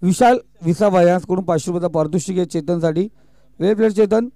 विशाल विसावा यांकडून 500 रुपयाचा पारितोषिक आहे चेतनसाठी. वेल प्लेड चेतन.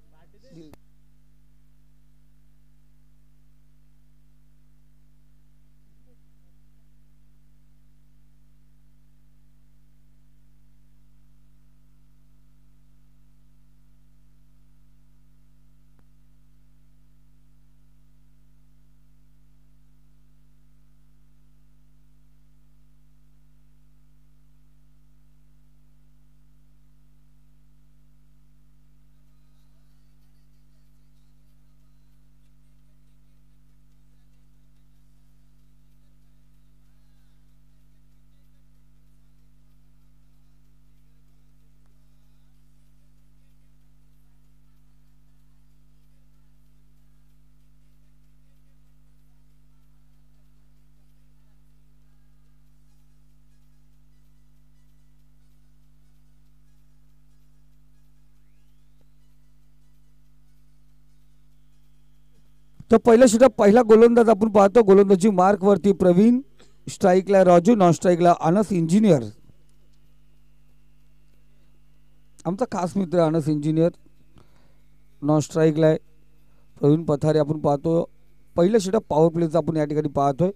तर पहिला षटक पहिला गोलंदाज आपण पाहतो. गोलंदाजी मार्क वरती प्रवीण, स्ट्राईकला राजू, नॉन स्ट्राईकला अनस इंजिनियर. आमचा खास मित्र अनस इंजिनियर. नॉन स्ट्राईकला आहे प्रवीण पथारे. आपण पाहतो पहिलं षटक पॉवर प्लेचं आपण या ठिकाणी पाहतोय.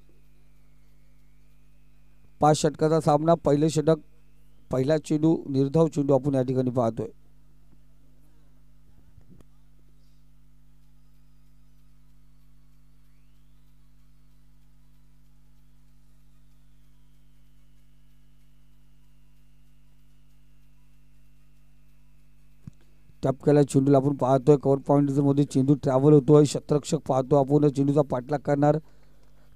5 षटकाचा सामना. पहिले षटक पहिला चेंडू निर्धाव चेंडू आपण या ठिकाणी पाहतोय. टॅप केला चेंडूला आपण पाहतोय. कव्हर पॉईंट मध्ये चेंडू ट्रॅव्हल होतोय. शतरक्षक पाहतो आपण चेंडूचा पाठलाग करणार.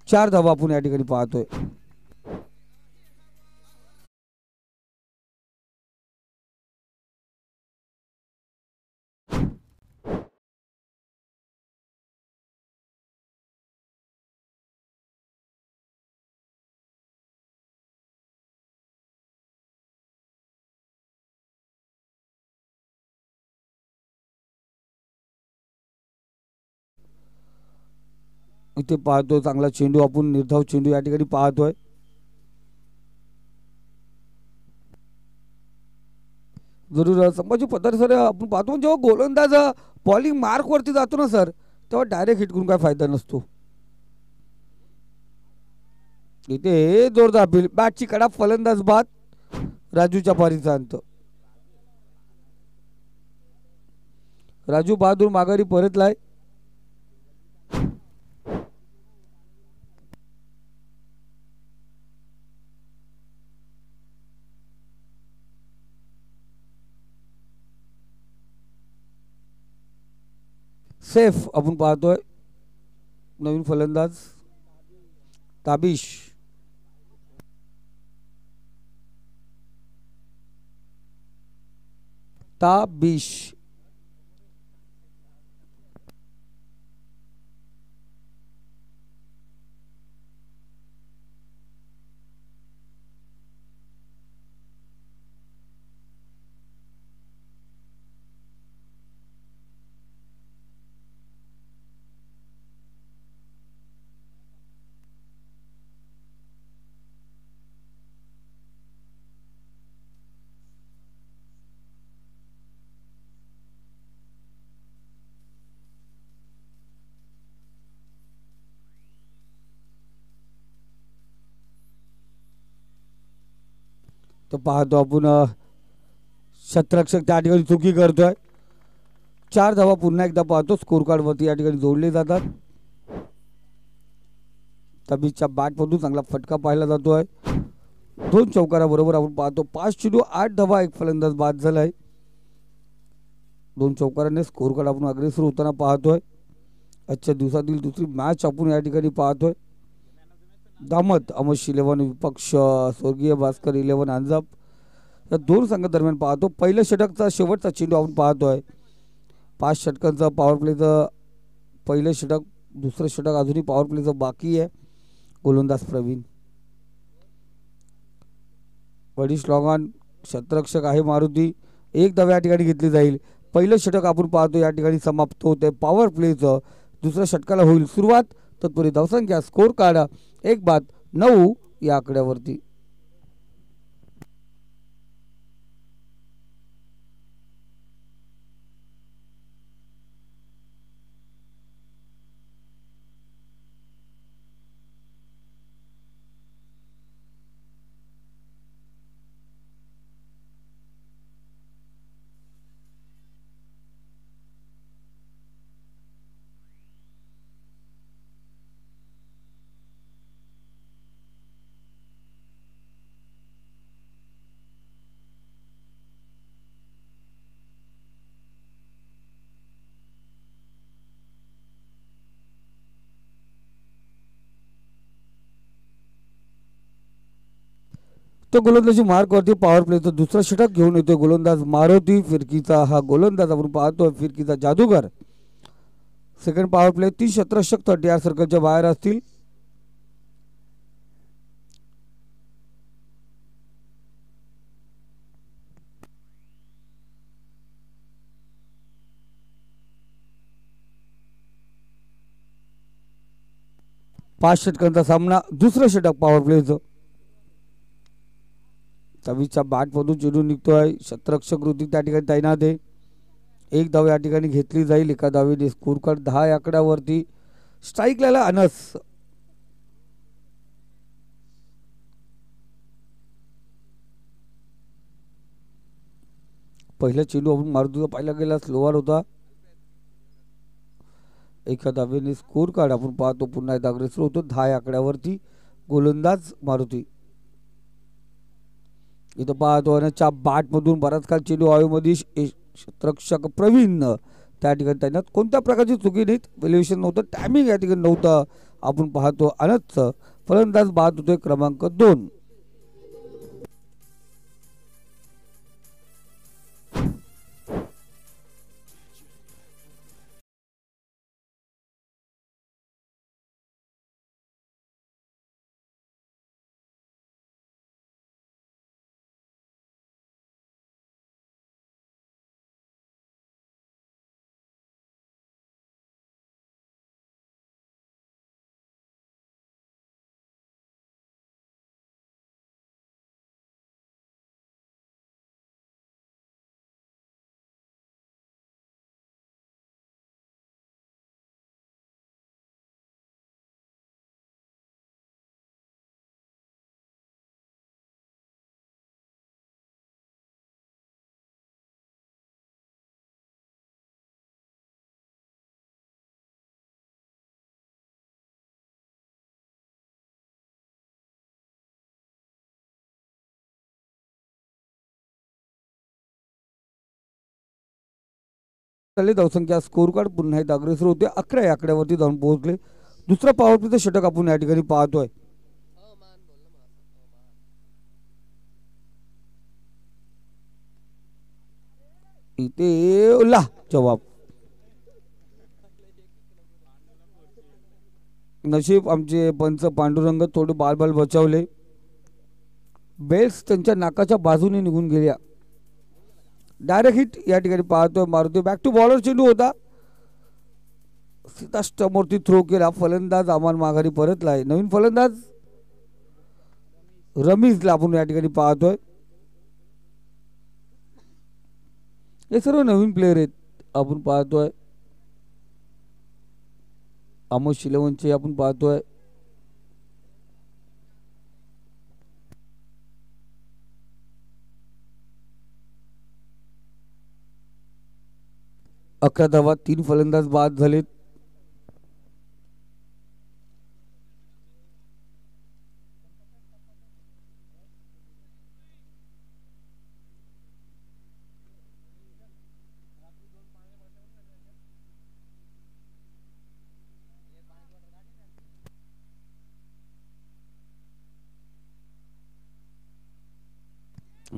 4 धावा आपण या ठिकाणी पाहतोय. इथे पाहतोय चांगला चेंडू आपण निर्धाव चेंडू या ठिकाणी पाहतोय. जरूर संभाजी पदार सर आपण पाहतो जेव्हा गोलंदाज बॉलिंग मार्क वरती जातो ना सर तेव्हा डायरेक्ट हिट करून काय फायदा नसतो. इथे जोरदार बॅटची कडा फलंदाज बाद. राजूच्या पारीचा अंत. राजू बहादूर माघारी परतलाय. सेफ आपण पाहतोय नवीन फलंदाज ताबिश. ताबिश तर पाहतो आपण शतरक्षक त्या ठिकाणी चुकी करतोय. 4 धावा पुन्हा एकदा पाहतो स्कोर कार्ड वरती या ठिकाणी जोडले जातात. तबीजच्या बॅट मधून चांगला फटका पाहायला जातोय. 2 चौकाराबरोबर आपण पाहतो 5 चेंडू 8 धावा. एक फलंदाज बाद झालाय. 2 चौकाराने स्कोर कार्ड आपण अग्रेसर होताना पाहतोय. आजच्या दिवसातील दुसरी मॅच आपण या ठिकाणी पाहतोय. दामत अमश 11 विपक्ष स्वर्गीय भास्कर 11 अंजाप या 2 संघादरम्यान पाहतो. पहिल्या षटकचा शेवटचा चेंडू आपण पाहतोय. 5 षटकांचा पॉवर प्लेचं पहिलं षटक. दुसरं षटक अजूनही पॉवर प्लेचं बाकी आहे. गोलंदाज प्रवीण. वडिश लॉगॉन शतरक्षक आहे मारुती. 1 धाव या ठिकाणी घेतली जाईल. पहिलं षटक आपण पाहतो या ठिकाणी समाप्त होते पॉवर प्लेचं. दुसऱ्या षटकाला होईल सुरुवात. तत्पूर्वी धावसंख्या स्कोर कार्ड 1 बाद 9 या आकड्यावरती. तो गोलंदाजी मार्कवरती पॉवर प्लेचं दुसरं षटक घेऊन येतोय गोलंदाज मारुती. फिरकीचा हा गोलंदाज आपण पाहतोय, फिरकीचा जादूगर. सेकंड पॉवर प्ले 30 क्षेत्ररक्षक 30 सर्कलच्या बाहेर असतील. पाच षटकांचा सामना, दुसरं षटक पॉवर प्लेचं. 26च्या बॅटमधून चेंडू निघतोय. क्षेत्ररक्षक कृती त्या ठिकाणी तैनात आहे. एक धाव या ठिकाणी घेतली जाईल. एका धावेने स्कोर कार्ड 10 या आकड्यावरती. स्ट्राईकला अनस. पहिला चेंडू आपण मारुतीचा पाहिला गेला, स्लोवर होता. एका धावेने स्कोर कार्ड आपण पाहतो पुन्हा एकदा अग्रेसर होतो 10 या आकड्यावरती. गोलंदाज मारुती. इथं पाहतो अनसच्या बॅटमधून बराच काळ चेंडू हवेमध्ये. क्षेत्ररक्षक प्रवीण त्या ठिकाणी तैनात. कोणत्या प्रकारची चुकी नाहीत, व्हॅल्युएशन नव्हतं, टायमिंग या ठिकाणी नव्हतं. आपण पाहतो अनसचं फलंदाज बाद होतोय क्रमांक 2. धावसंख्या स्कोर कार्ड पुन्हा एकदा अग्रेसर होते. 11 या आकड्यावरती जाऊन पोहोचले. दुसरा पॉवर प्लेचं षटक आपण या ठिकाणी पाहतोय. इथे ला जवाब. नशीब आमचे पंच पांडुरंग थोडे बाल बचावले. बेल्स त्यांच्या नाकाच्या बाजूने निघून गेल्या. डायरेक्ट हिट या ठिकाणी पाहतोय मारुती. बॅक टू बॉलर चेंडू होता. सीता स्टंपवरती थ्रो केला. फलंदाज आम्हाला माघारी परतलाय. नवीन फलंदाज रमीजला आपण या ठिकाणी पाहतोय. हे सर्व नवीन प्लेयर आहेत. आपण पाहतोय आमोश 11चे आपण पाहतोय. अकरा धावा, 3 फलंदाज बाद झालेत.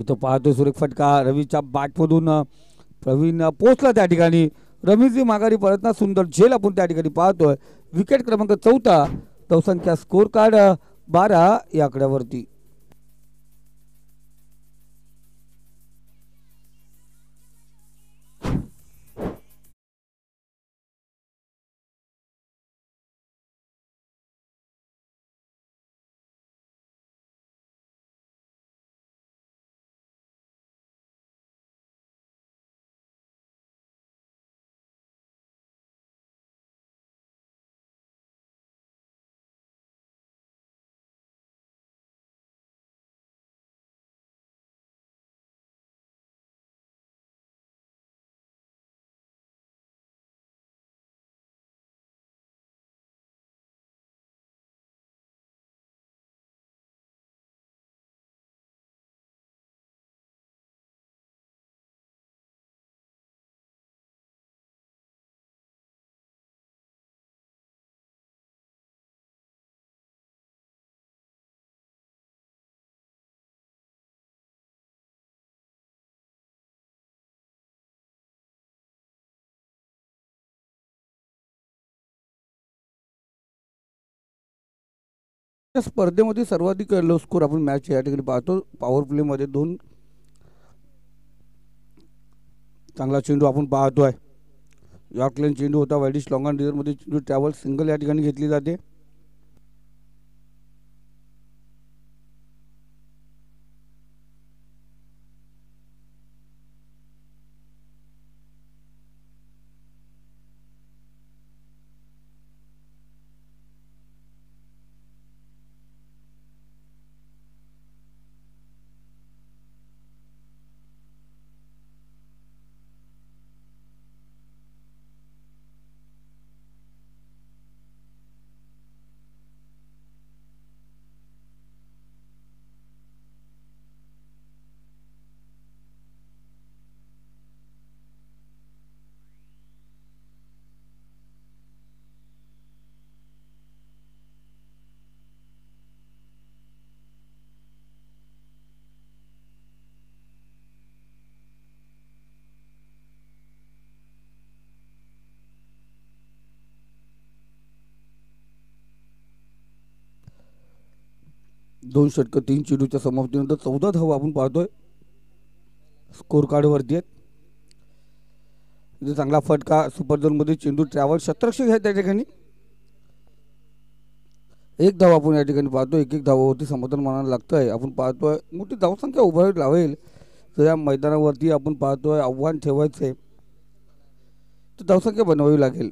तो पाहतोय सुरेख फटका रवीच्या बॅटमधून. प्रवीण पोहोचला त्या ठिकाणी. रमीजी माघारी परतना सुंदर झेल आपण त्या ठिकाणी पाहतोय. विकेट क्रमांक 4. धावसंख्या स्कोर कार्ड 12 या आकड्यावरती. या स्पर्धेमध्ये सर्वाधिक लो स्कोर आपण मॅच या ठिकाणी पाहतो. पॉवर प्लेमध्ये 2 चांगला चेंडू आपण पाहतोय. यॉर्कलेन चेंडू होता. वाईडिश लॉंग ऑन डिझरमध्ये चेंडू ट्रॅव्हल सिंगल या ठिकाणी घेतली जाते. दोन षटकं 3 चेंडूच्या समाप्तीनंतर 14 धावा आपण पाहतोय. स्कोर कार्डवरती आहेत. इथे चांगला फटका सुपर झोनमध्ये चेंडू ट्रॅव्हल शतरक्षक आहे त्या ठिकाणी. 1 धाव आपण या ठिकाणी पाहतो. 1-1 धावावरती समाधान मानायला लागतंय. आपण पाहतोय मोठी धावसंख्या उभारावी लावेल तर या मैदानावरती आपण पाहतोय आव्हान ठेवायचंय तर धावसंख्या बनवावी लागेल.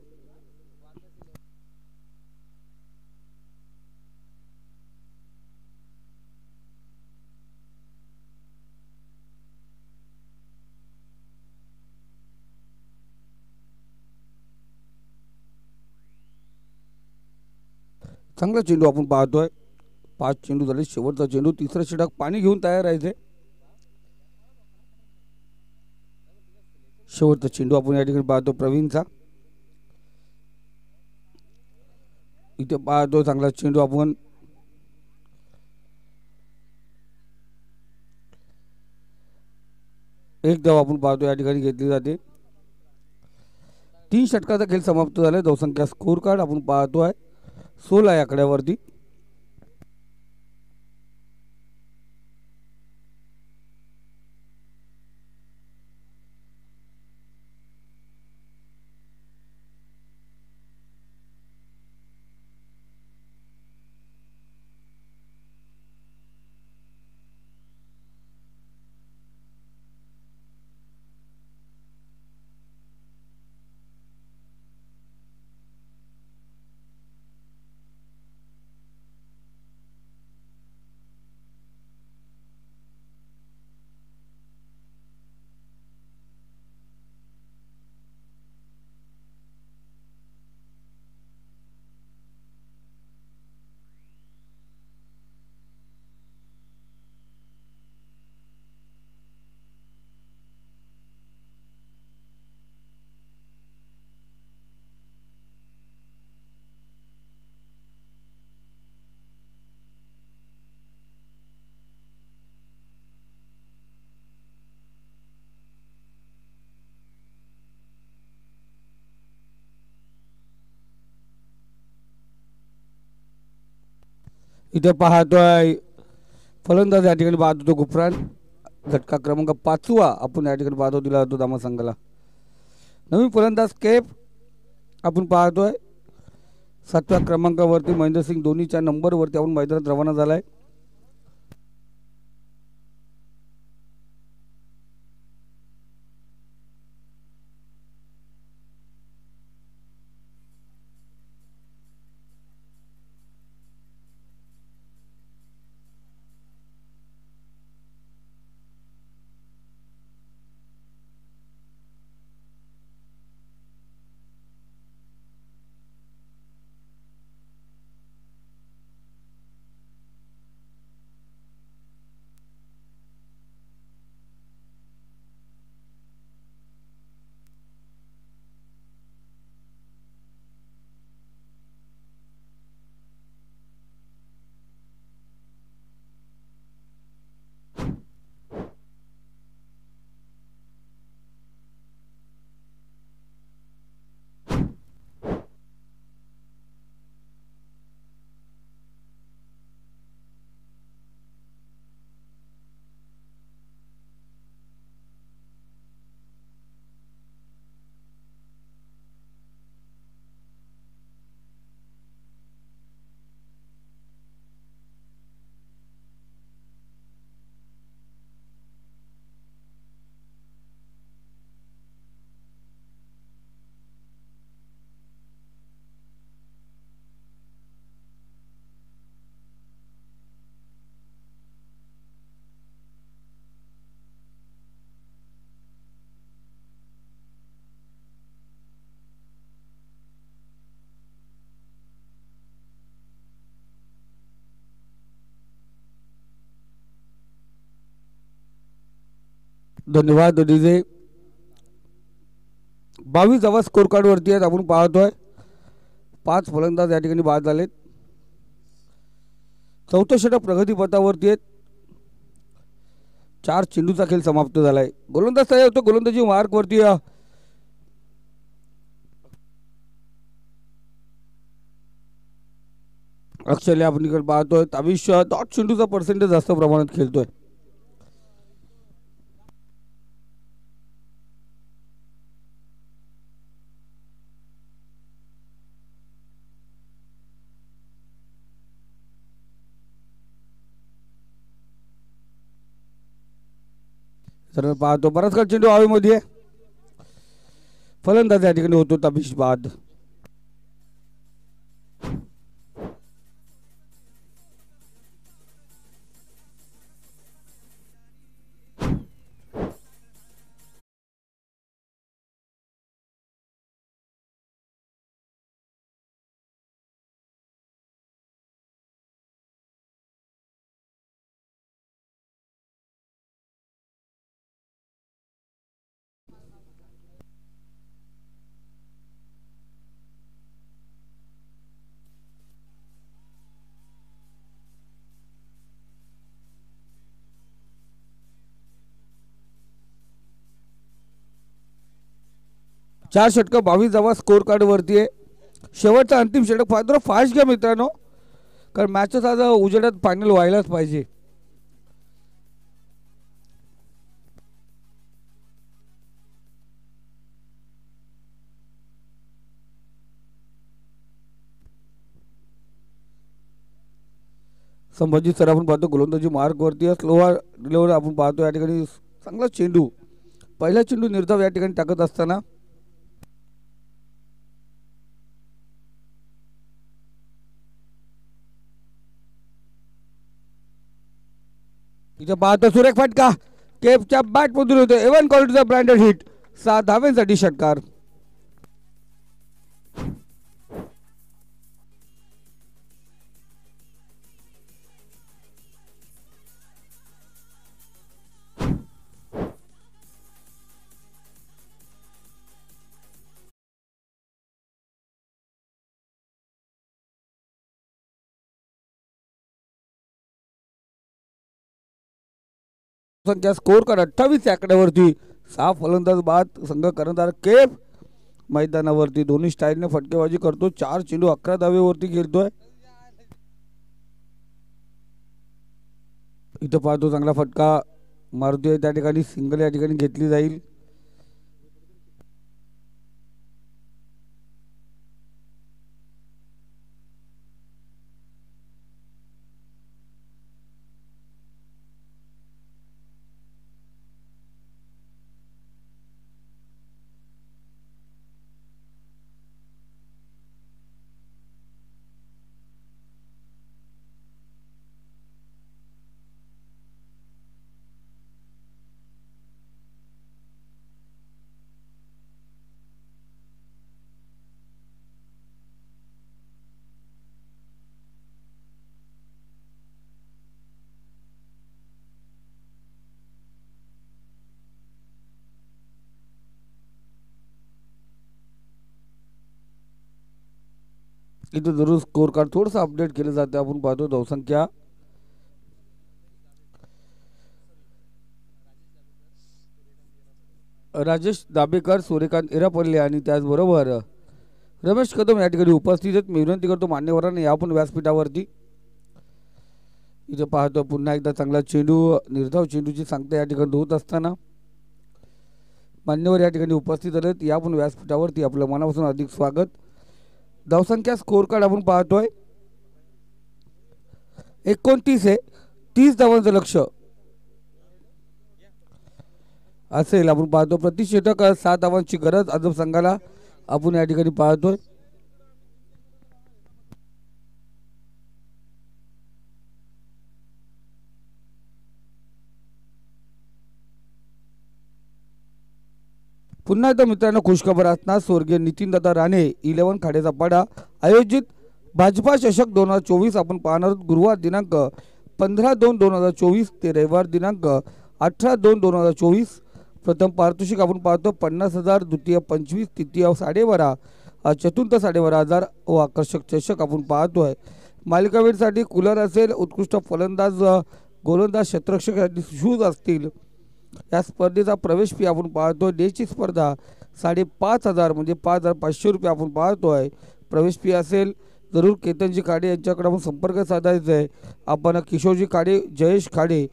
चांगला चेंडू आपण पाहतोय. 5 चेंडू झाले. शेवटचा चेंडू. तिसरा षटक पाणी घेऊन तयार राहायचे. शेवटचा चेंडू आपण या ठिकाणी पाहतो प्रवीणचा. इथे पाहतो चांगला चेंडू आपण. एक धाव आपण पाहतो या ठिकाणी घेतली जाते. 3 षटकाचा खेळ समाप्त झाला. धावसंख्या स्कोर कार्ड आपण पाहतोय 16 या आकड्यावरती. इथे पाहतोय फलंदाज या ठिकाणी पाहतो तो गुफरान. झटका क्रमांक 5वा आपण या ठिकाणी पाहतो दिला जातो दामा संघाला. नवीन फलंदाज केप आपण पाहतोय 7व्या क्रमांकावरती महेंद्रसिंग धोनीच्या नंबरवरती आपण मैदानात रवाना झालाय. धन्यवाद डीजे. 22 धावा स्कोर कार्ड वरती आहेत. आपण पाहतोय 5 फलंदाज या ठिकाणी बाद झालेत. चौथं षटक प्रगतीपथावरती आहेत. 4 चेंडूचा खेळ समाप्त झालाय. गोलंदाज तयार होतो. गोलंदाजी मार्क वरती अक्षरला आपण इकडे पाहतोय 23 डॉट चेंडूचा पर्सेंटेज जास्त प्रमाणात खेळतोय. तर पाहतो बराच काळ चेंडू हवेमध्ये. फलंदाज या ठिकाणी होतो 23 बाद. चार षटक 22 धावा स्कोर कार्ड वरती आहे. शेवटचा अंतिम षटक फार फास्ट घ्या मित्रांनो, कारण मॅचच आज उजेडात फायनल व्हायलाच पाहिजे. संभाजी सर आपण पाहतो गोलंदाजी मार्क वरती आहे. स्लोअर डिलिव्हर आपण पाहतो या ठिकाणी चांगला चेंडू, पहिला चेंडू निर्धाव या ठिकाणी टाकत असताना इथे पाहतो सुरेख फटका केपच्या बॅट मधून होतो. एवन क्वालिटीचा ब्रँडेड हिट. 7 धाव्यांसाठी षटकार. संख्या स्कोर कार्ड 28 आकड्यावरती. 6 फलंदाज बाद. संघ कर्णधार केप मैदानावरती दोन्ही स्टाईलने फटकेबाजी करतो. 4 चेंडू 11 धावेवरती खेळतोय. इथं पाहतो चांगला फटका मारुती त्या ठिकाणी सिंगल या ठिकाणी घेतली जाईल. इथं जरूर स्कोर कार्ड थोडंसं अपडेट केलं जाते. आपण पाहतो धावसंख्या राजेश दाबेकर, सूर्यकांत इरापल्ले आणि त्याचबरोबर रमेश कदम या ठिकाणी उपस्थित आहेत. मी विनंती करतो मान्यवरांनी या पण व्यासपीठावरती. इथं पाहतो पुन्हा एकदा चांगला चेंडू निर्धाव चेंडूची सांगता या ठिकाणी होत असताना मान्यवर या ठिकाणी उपस्थित आहेत. या पण व्यासपीठावरती आपलं मनापासून अधिक स्वागत. धावसंख्या स्कोर कार्ड आपण पाहतोय 29 आहे. 30 धावांचं लक्ष असेल. आपण पाहतो प्रति षटक 7 धावांची गरज अजब संघाला आपण या ठिकाणी पाहतोय. पुन्हा एकदा मित्रांनो खुशखबर असणार. स्वर्गीय नितीनदादा राणे 11 खाड्याचा पाडा आयोजित भाजपा चषक 2024 आपण पाहणार आहोत. गुरुवार दिनांक 15/2/2024 ते रविवार दिनांक 18/2/2024 प्रथम पारितोषिक आपण पाहतो 50,000, द्वितीय 25, तृतीय 12.5, चतुर्थ 12.5 व आकर्षक चषक आपण पाहतोय। मालिकावीरसाठी कूलर असेल, उत्कृष्ट फलंदाज गोलंदाज क्षेत्ररक्षक शूज असतील। या स्पर्धेचा प्रवेश फी आपण पाहतोय डेची स्पर्धा 5,500 म्हणजे 5,500 रुपये आपण पाहतोय प्रवेश फी असेल। जरूर केतनजी खाडे यांच्याकडे आपण संपर्क साधायचा आहे। आपण किशोरजी खाडे, जयेश खाडे,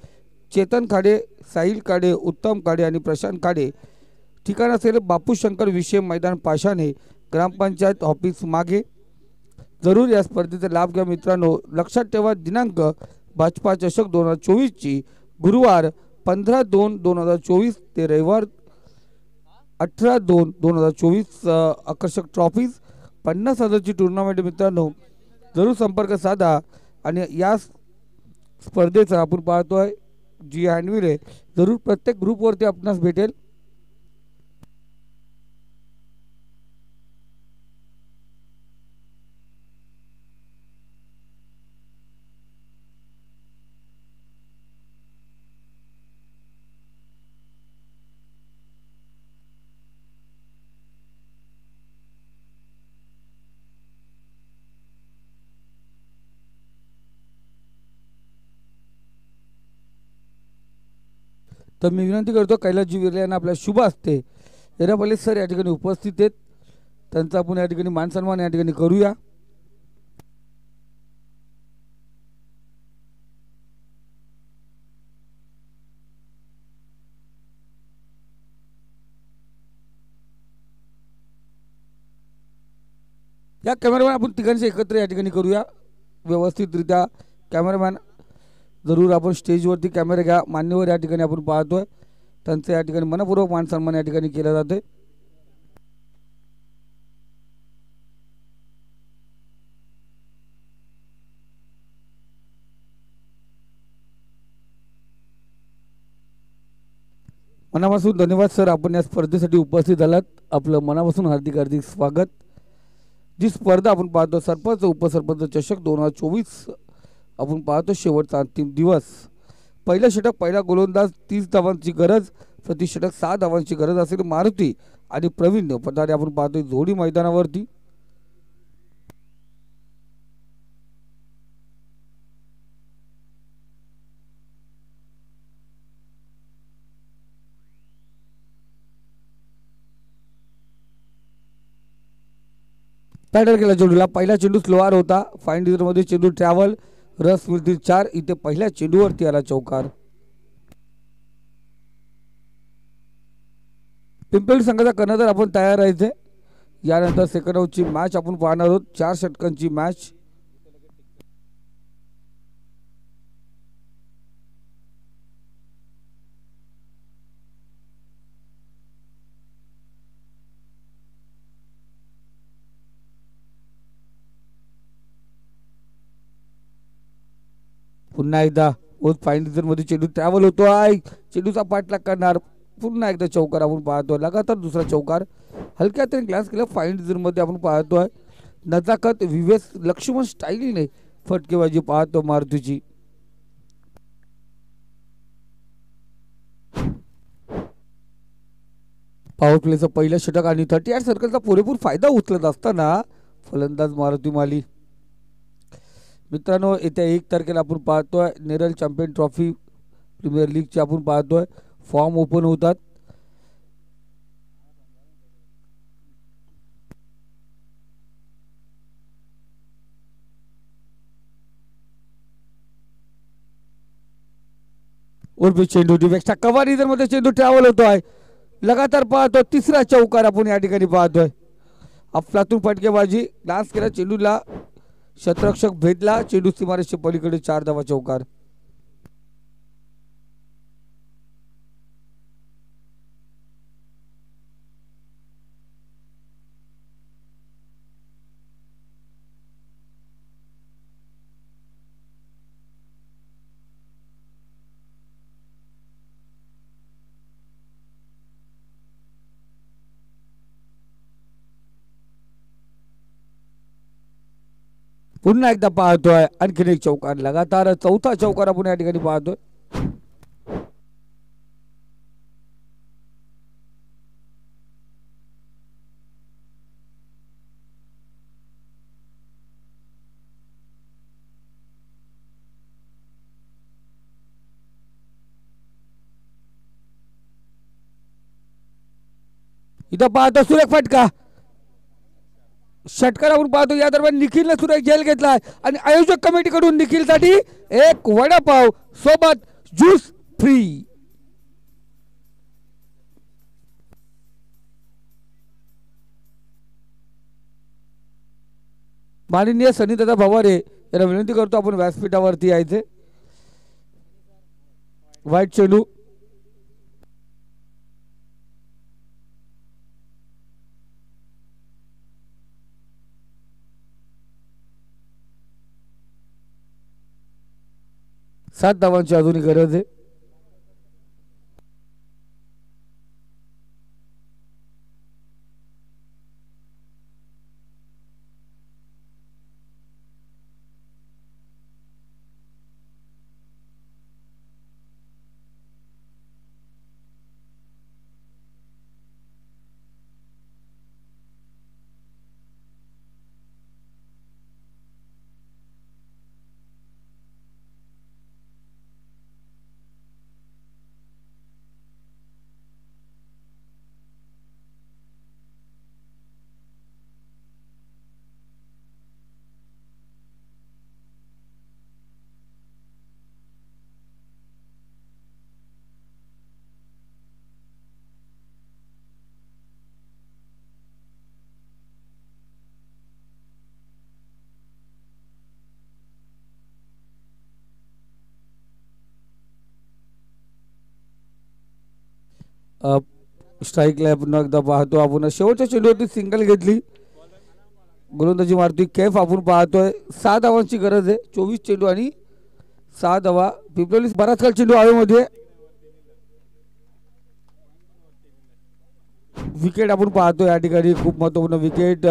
चेतन खाडे, साहिल खाडे, उत्तम खाडे आणि प्रशांत खाडे। ठिकाण असेल बापू शंकर विषय मैदान पाषाणे, ग्रामपंचायत ऑफिस मागे। जरूर या स्पर्धेचा लाभ घ्या मित्रांनो। लक्षात ठेवा दिनांक भाजपा चषक 2024 ची गुरुवार 15/2/2024 ते रविवार 18/2/2024 आकर्षक ट्रॉफीज 50,000 ची टुर्नामेंट मित्रांनो। जरूर संपर्क साधा आणि या स्पर्धेचा आपण पाहतोय जी हँडविल आहे जरूर प्रत्येक ग्रुपवरती आपणास भेटेल। तर मी विनंती करतो कैलासजी विर्ले यांना आपल्या शुभ असते एरापल्ली सर या ठिकाणी उपस्थित आहेत, त्यांचा आपण या ठिकाणी मान सन्मान या ठिकाणी करूया। या कॅमेरामॅन आपण तिघांचे एकत्र या ठिकाणी करूया व्यवस्थितरित्या। कॅमेरामॅन जरूर आपण स्टेजवरती कॅमेरा घ्या। मान्यवर या ठिकाणी आपण पाहतोय त्यांचे या ठिकाणी मनपूर्वक मान सन्मान या ठिकाणी केला जाते। मनापासून धन्यवाद सर, आपण या स्पर्धेसाठी उपस्थित झालात, आपलं मनापासून हार्दिक हार्दिक स्वागत। जी स्पर्धा आपण पाहतो सरपंच उपसरपंच चषक 2024 आपण पाहतो शेवटचा अंतिम दिवस। पहिला षटक पहिला गोलंदाज 30 धावांची गरज, प्रति षटक 6 धावांची गरज असेल। मारुती आणि प्रवीण पदारे आपण पाहतो जोडी मैदानावरती। पॅडल केला चेंडूला, पहिला चेंडू स्लोआर होता, फाईन डिझर मध्ये चेंडू ट्रॅव्हल, रस मिळतील 4, इथे पहिल्या चेंडूवरती आला चौकार। पिंपळी संघाचा कर्णधार आपण तयार राहायचे। यानंतर सेकंड ओव्हरची मॅच आपण पाहणार आहोत, 4 षटकांची मॅच। पुन्हा एकदा फाईन डिझर मध्ये चेंडू ट्रॅव्हल होतो आहे, चेंडूचा पाठलाग करणार, पुन्हा एकदा चौकार आपण पाहतोय, लगातार दुसरा चौकार। हलक्या त्याने ग्लास केला, फाईन डिझर मध्ये आपण पाहतोय नजाकत विवेस लक्ष्मण स्टाईलने फटकेबाजी पाहतो मारुतीची। पॉवर प्लेचं पहिलं षटक आणि 38 सर्कलचा पुरेपूर फायदा उचलत असताना फलंदाज मारुती माली। मित्रांनो येत्या 1 तारखेला आपण पाहतोय नेरल चॅम्पियन ट्रॉफी प्रीमियर लीगची आपण पाहतोय फॉर्म ओपन होतात। उर्फी चेंडू डिफेक्सच्या कव्हर इधर मध्ये चेंडू ट्रॅव्हल होतोय, लगातार पाहतो तिसरा चौकार आपण या ठिकाणी पाहतोय। अफलातून फटकेबाजी, डान्स केला चेंडूला, क्षेत्ररक्षक भेदला, चेंडू सीमारेषेच्या पलीकडे 4 धावा चौकार। पुन्हा एकदा पाहतोय आणखीन एक चौकार, लगातार चौथा चौकार आपण या ठिकाणी पाहतोय। इथं पाहतो सुरेख फटका, षटकार आपण पाहतो. या दरम्यान निखिलने सुरेख झेल घेतलाय आणि आयोजक कमिटीकडून निखिलसाठी एक वडापाव सोबत ज्यूस फ्री. माननीय सनीदादा भवारे यांना विनंती करतो आपण व्यासपीठावरती यायचे. वाईट चेंडू, सात धावांची अजूनही गरज आहे. स्ट्राईकला पुन्हा एकदा पाहतो आपण. शेवटच्या चेंडूवरती सिंगल घेतली, गोलंदाजी मारतोय कैफ आपण पाहतोय. 6 धावांची गरज आहे. 24 चेंडू आणि 6 धावा. पिपलोली बराच काळ चेंडू हवेमध्ये. विकेट आपण पाहतो या ठिकाणी, खूप महत्वपूर्ण विकेट.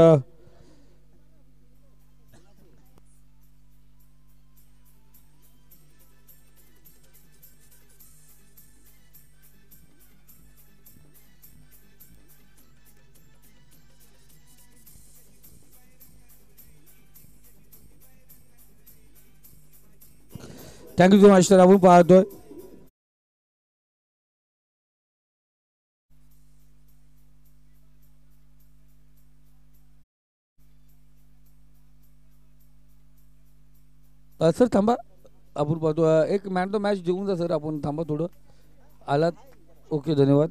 Thank you so much. तर आपण पाहतोय सर थांबा, आपण पाहतो एक मॅन तो मॅच देऊन जा सर. आपण थांबा थोडं, आलात. ओके, धन्यवाद.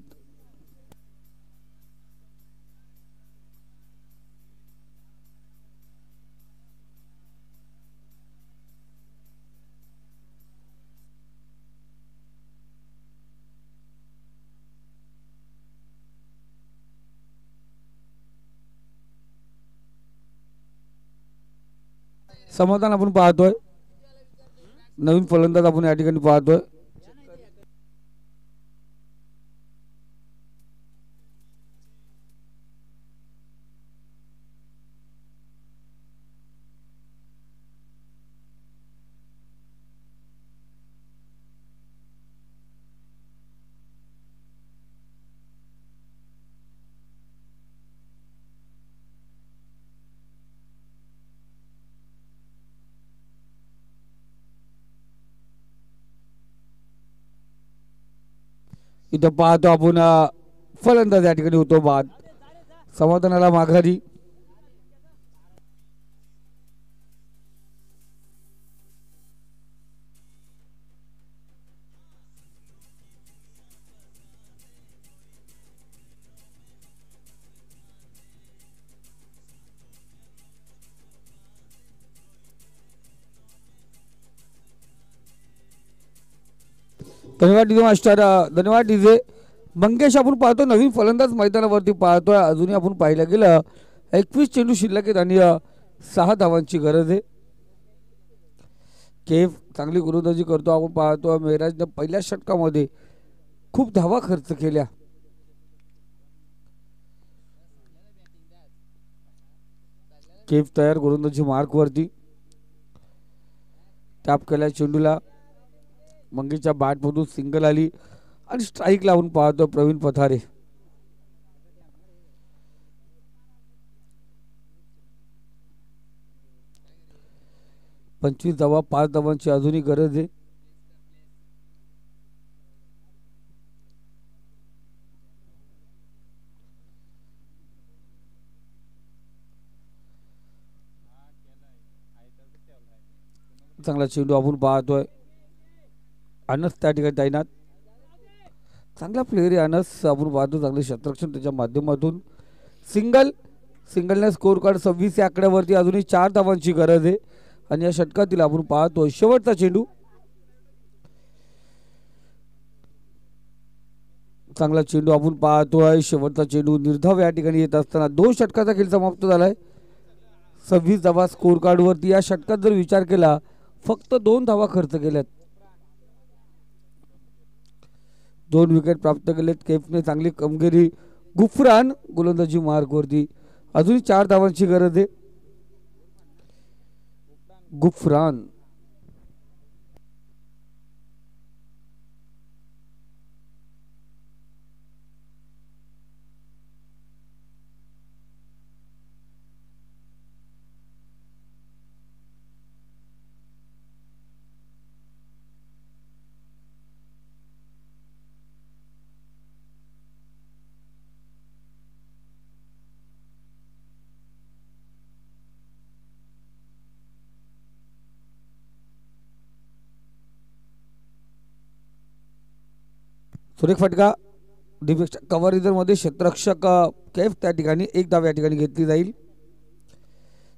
समाधान आपण पाहतोय, नवीन फलंदाज आपण या ठिकाणी पाहतोय. इथं पाहतो आपण फलंदाज या ठिकाणी होतो बाद. समाधानाला माघारी. धन्यवाद डीजे मास्टर, धन्यवाद डीजे मंगेश. आपण पाहतो नवीन फलंदाज मैदानावरती पाहतोय. अजूनही आपण पाहिलं गेलं 21 चेंडू शिल्लक आहेत आणि 6 धावांची गरज आहे. केफ चांगली गोलंदाजी करतो आपण पाहतो. मेहराजने पहिल्या षटकामध्ये खूप धावा खर्च केल्या. केफ तयार गोलंदाजी मार्कवरती. टॅप केल्या चेंडूला, मंगेशच्या बॅटमधून सिंगल आली आणि स्ट्राईक लावून पाहतो प्रवीण पथारे. पंचवीस धावा, 5 धावांची अजूनही गरज आहे. चांगला चेंडू आपण पाहतोय. अनस त्या ठिकाणी तैनात. चांगला प्लेअर आहे अनस. आपण पाहतो चांगले क्षेत्ररक्षण त्याच्या माध्यमातून. सिंगलने स्कोर कार्ड 26 या आकड्यावरती. अजूनही 4 धावांची गरज आहे आणि या षटकातील आपण पाहतोय शेवटचा चेंडू. चांगला चेंडू आपण पाहतोय. शेवटचा चेंडू निर्धाव या ठिकाणी येत असताना 2 षटकाचा खेळ समाप्त झालाय. 26 धावा स्कोर कार्ड वरती. या षटकात जर विचार केला फक्त 2 धावा खर्च केल्यात. 2 विकेट प्राप्त केलेत. केफने चांगली कामगिरी. गुफरान गोलंदाजी मार्क वरती. अजूनही 4 धावांची गरज आहे. गुफरान सुरेख फटका. डिफेक्ट कव्हर मध्ये क्षेत्ररक्षक कैफ त्या ठिकाणी 1 धाव या ठिकाणी घेतली जाईल.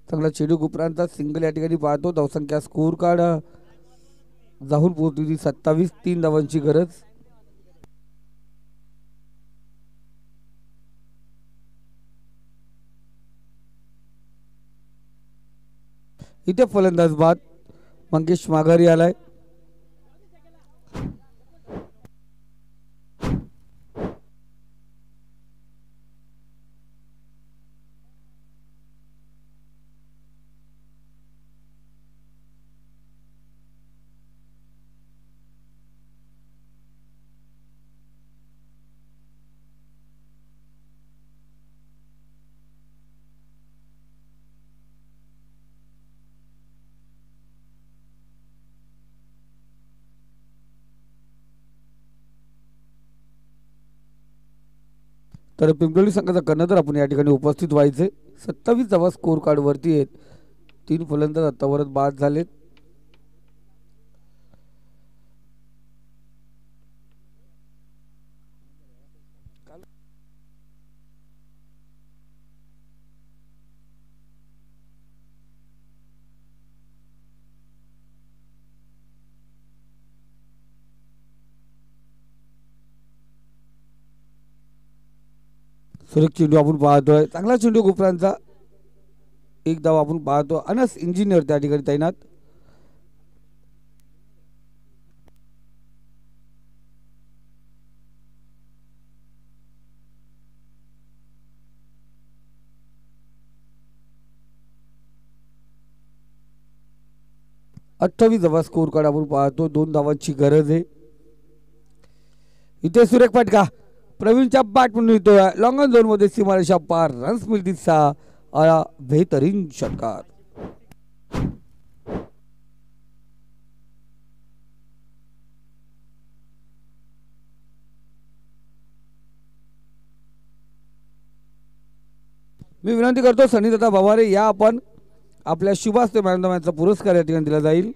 चांगला चेंडू गुफरानचा सिंगल या ठिकाणी पाहतो. धावसंख्या स्कोर कार्ड जाऊन पोहोचली 27. 3 धावांची गरज. इथे फलंदाज बाद. मंगेश माघारी आलाय. तर पिंपळी संघाचा कर्णधार आपण या ठिकाणी उपस्थित व्हायचे. 27 धावा स्कोर कार्ड वरती आहेत. 3 फलंदाज आतावरच बाद झालेत. सुरेख चेंडू आपण पाहतोय. चांगला चेंडू गुफरानचा. 1 धाव आपण पाहतो. अनस इंजिनियर त्या ठिकाणी तैनात. अठ्ठावीस धावा स्कोर कार्ड आपण पाहतो. 2 धावांची गरज आहे. इथे सुरेख फटका. प्रवीणच्या बॅट म्हणून येतोय. लॉंग ऑन झोन मध्ये सीमारेषा पार. रन्स मिळतील 6. बेहतरीन षटकार. मी विनंती करतो सनी दादा भवारे या आपण आपल्या शुभास्ते मॅन द मॅचचा पुरस्कार या ठिकाणी दिला जाईल.